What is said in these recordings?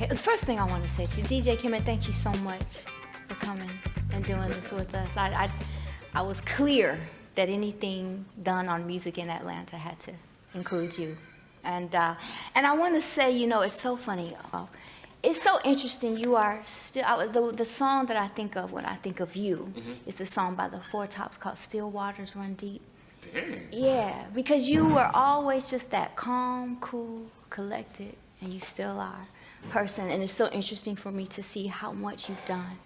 Okay, the first thing I want to say to you, DJ Kemit, thank you so much for coming and doing this with us. I was clear that anything done on music in Atlanta had to include you. And I want to say, you know, it's so funny. It's so interesting. You are still, the song that I think of when I think of you is the song by the Four Tops called Still Waters Run Deep. Dang. Yeah, because you were always just that calm, cool, collected, and you still are person. And it's so interesting for me to see how much you've done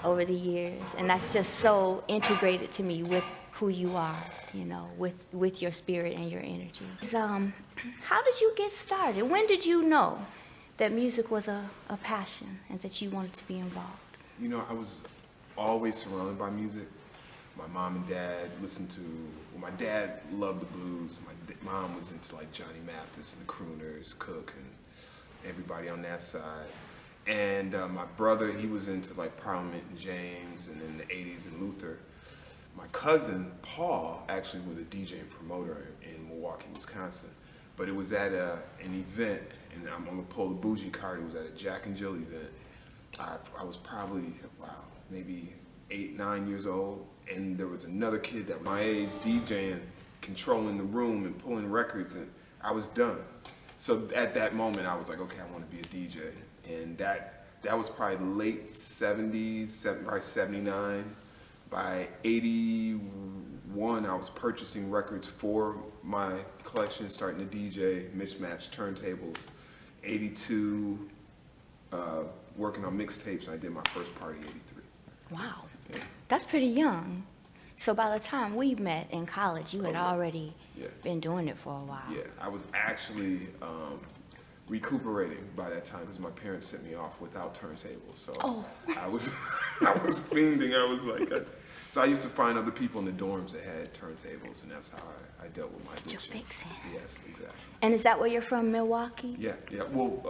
over the years. And that's just so integrated to me with who you are, you know, with your spirit and your energy. How did you get started? When did you know that music was a passion and that you wanted to be involved? You know, I was always surrounded by music. My mom and dad listened to, well, my dad loved the blues. My mom was into like Johnny Mathis and the Crooners, Cook, and everybody on that side. And my brother, he was into like Parliament and James, and in the 80s and Luther. My cousin, Paul, actually was a DJ and promoter in Milwaukee, Wisconsin. But it was at an event, and I'm gonna pull the bougie card, it was at a Jack and Jill event. I was probably, maybe 8, 9 years old, and there was another kid that my age DJing, controlling the room and pulling records, and I was done. So at that moment, I was like, okay, I want to be a DJ. And that was probably late 70s, probably 79. By 81, I was purchasing records for my collection, starting to DJ, mismatched turntables. 82, working on mixtapes, and I did my first party, 83. Wow, Yeah. that's pretty young. So by the time we met in college, you had already been doing it for a while. Yeah, I was actually recuperating by that time because my parents sent me off without turntables. So I was fiending. I was like, so I used to find other people in the dorms that had turntables, and that's how I dealt with my addiction. You're fixing. Yes, exactly. And is that where you're from, Milwaukee? Yeah. Well,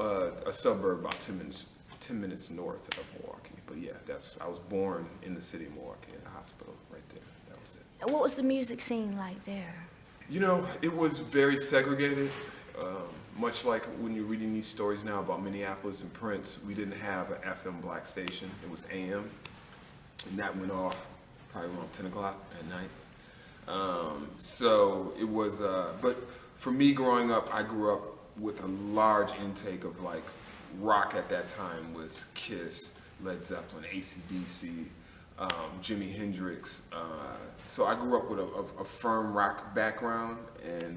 a suburb about 10 minutes north of Milwaukee. But yeah, I was born in the city of Milwaukee in the hospital right there. That was it. And what was the music scene like there? You know, it was very segregated. Much like when you're reading these stories now about Minneapolis and Prince, we didn't have an FM black station. It was AM, and that went off probably around 10 o'clock at night. So it was, but for me growing up, I grew up with a large intake of like rock at that time was Kiss, Led Zeppelin, AC/DC, Jimi Hendrix. So I grew up with a firm rock background,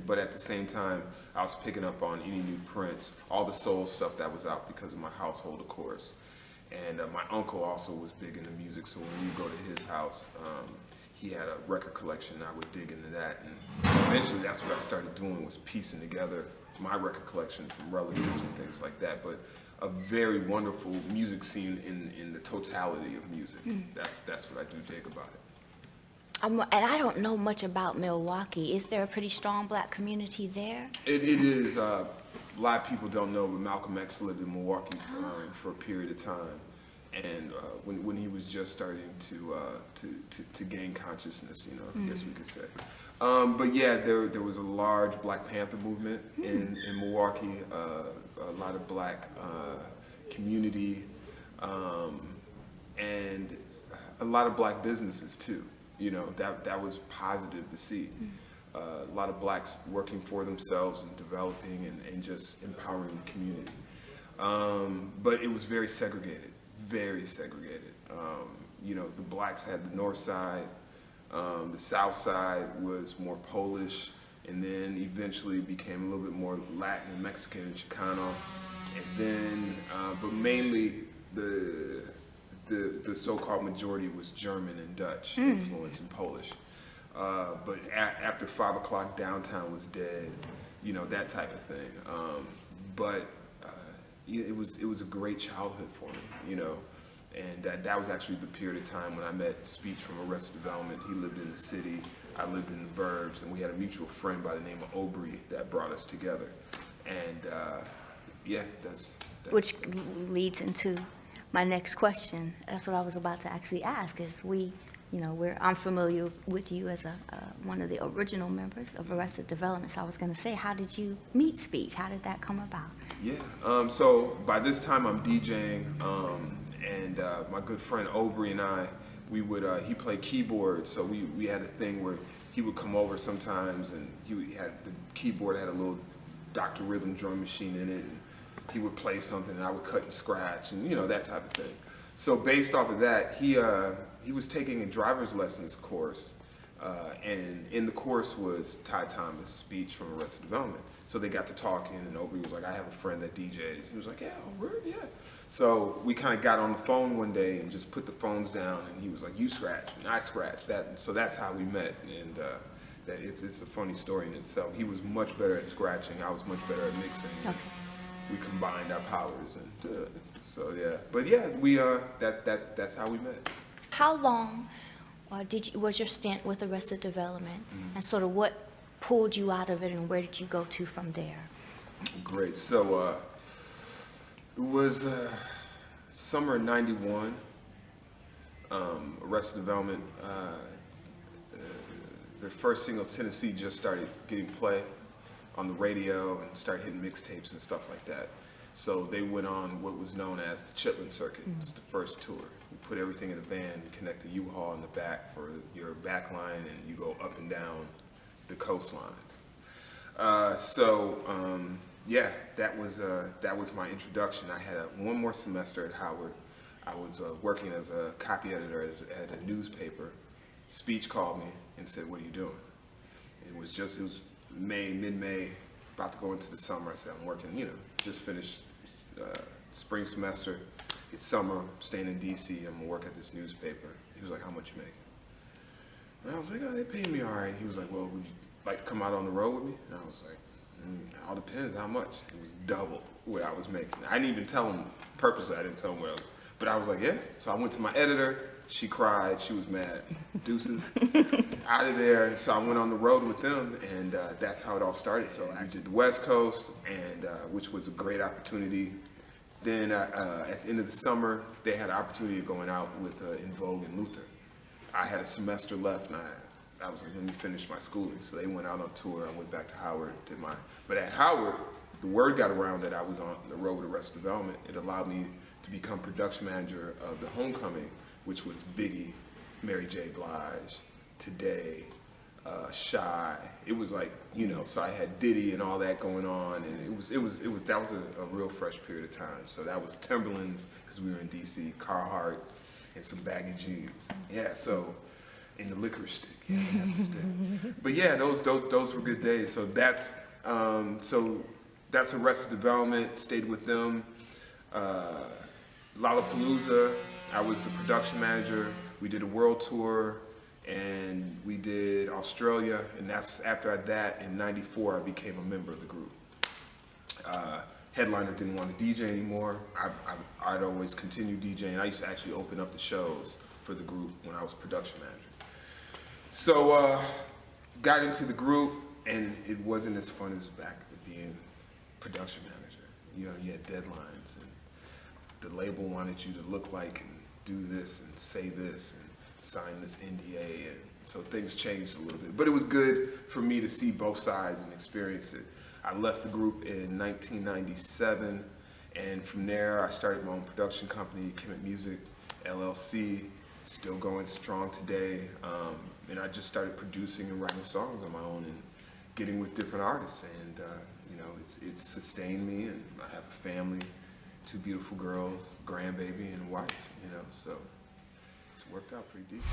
but at the same time, I was picking up on any new Prince, all the soul stuff that was out because of my household, of course. And my uncle also was big into music, so when you go to his house, he had a record collection, and I would dig into that. And eventually, that's what I started doing, was piecing together my record collection from relatives and things like that. But a very wonderful music scene in the totality of music. That's what I do dig about it. And I don't know much about Milwaukee. Is there a pretty strong black community there? It is. A lot of people don't know, but Malcolm X lived in Milwaukee for a period of time, and when he was just starting to gain consciousness, you know, I guess we could say. But yeah, there was a large Black Panther movement in Milwaukee. A lot of black community, and a lot of black businesses too. You know, that was positive to see. A lot of blacks working for themselves and developing and just empowering the community. But it was very segregated, very segregated. You know, the blacks had the north side, the south side was more Polish, and then eventually became a little bit more Latin and Mexican and Chicano. And then, but mainly the so-called majority was German and Dutch influence and Polish. But after 5 o'clock, downtown was dead, you know, that type of thing. But it was a great childhood for me, you know, and that was actually the period of time when I met Speech from Arrested Development. He lived in the city, I lived in the burbs, and we had a mutual friend by the name of Aubrey that brought us together. And yeah, that's Which leads into my next question. That's what I was about to actually ask. Is I'm familiar with you as one of the original members of Arrested Development. So I was going to say, how did you meet Speech? How did that come about? So by this time I'm DJing, and my good friend Aubrey and I, we would he played keyboard, so we had a thing where he would come over sometimes, and he had the keyboard had a little Dr. Rhythm drum machine in it, and he would play something, and I would cut and scratch, and that type of thing. So based off of that, he was taking a driver's lessons course, and in the course was Ty Thomas' speech from Arrested Development. So they got to talking, and Aubrey was like, "I have a friend that DJs." He was like, "Yeah, word, yeah." So we kind of got on the phone one day and just put the phones down, and he was like, "You scratch," and I scratched that. So that's how we met, and that it's a funny story in itself. He was much better at scratching. I was much better at mixing. Okay. We combined our powers, and so yeah. But yeah, we that's how we met. How long was your stint with Arrested Development, and sort of what pulled you out of it, and where did you go to from there? Great. So it was summer of '91. Arrested Development. Their first single, Tennessee, just started getting play on the radio and started hitting mixtapes and stuff like that. So they went on what was known as the Chitlin Circuit. It's the first tour. You put everything in a van, connect a U-Haul in the back for your back line, and you go up and down the coastlines. Yeah, that was my introduction. I had one more semester at Howard. I was working as a copy editor at a newspaper. Speech called me and said, "What are you doing?" It was mid-May, about to go into the summer. I said, "I'm working, just finished spring semester. It's summer, I'm staying in DC, I'm gonna work at this newspaper." He was like, "How much you make?" And I was like, "Oh, they paying me all right." He was like, "Well, would you like to come out on the road with me?" And I was like, "It all depends how much." It was double what I was making. I didn't even tell him, purposely I didn't tell him what I was, but I was like, "Yeah." So I went to my editor, she cried, she was mad. Deuces, out of there. So I went on the road with them, and that's how it all started. So I did the West Coast, and which was a great opportunity. Then at the end of the summer, they had an opportunity of going out with In Vogue and Luther. I had a semester left, and I was like, let me finish my schooling. So they went out on tour. I went back to Howard, but at Howard, the word got around that I was on the road with Arrested Development. It allowed me to become production manager of the Homecoming, which was Biggie, Mary J. Blige, Today, Shy. It was like, so I had Diddy and all that going on, and that was a real fresh period of time. So that was Timberlands, because we were in DC, Carhartt, and some baggy jeans. Yeah, so, and the licorice stick. Yeah, I had the stick. But yeah, those were good days. So that's Arrested Development, stayed with them. Lollapalooza, I was the production manager. We did a world tour, and we did Australia, and that's after that, in '94, I became a member of the group. Headliner didn't want to DJ anymore. I'd always continue DJing. I used to actually open up the shows for the group when I was production manager. So got into the group, and it wasn't as fun as back being production manager. You had deadlines, and the label wanted you to look like and do this and say this and sign this NDA, and so things changed a little bit. But it was good for me to see both sides and experience it. I left the group in 1997, and from there I started my own production company, Kemit Music, LLC, still going strong today. And I just started producing and writing songs on my own and getting with different artists, and it's sustained me, and I have a family, 2 beautiful girls, grandbaby, and a wife, so it's worked out pretty decent.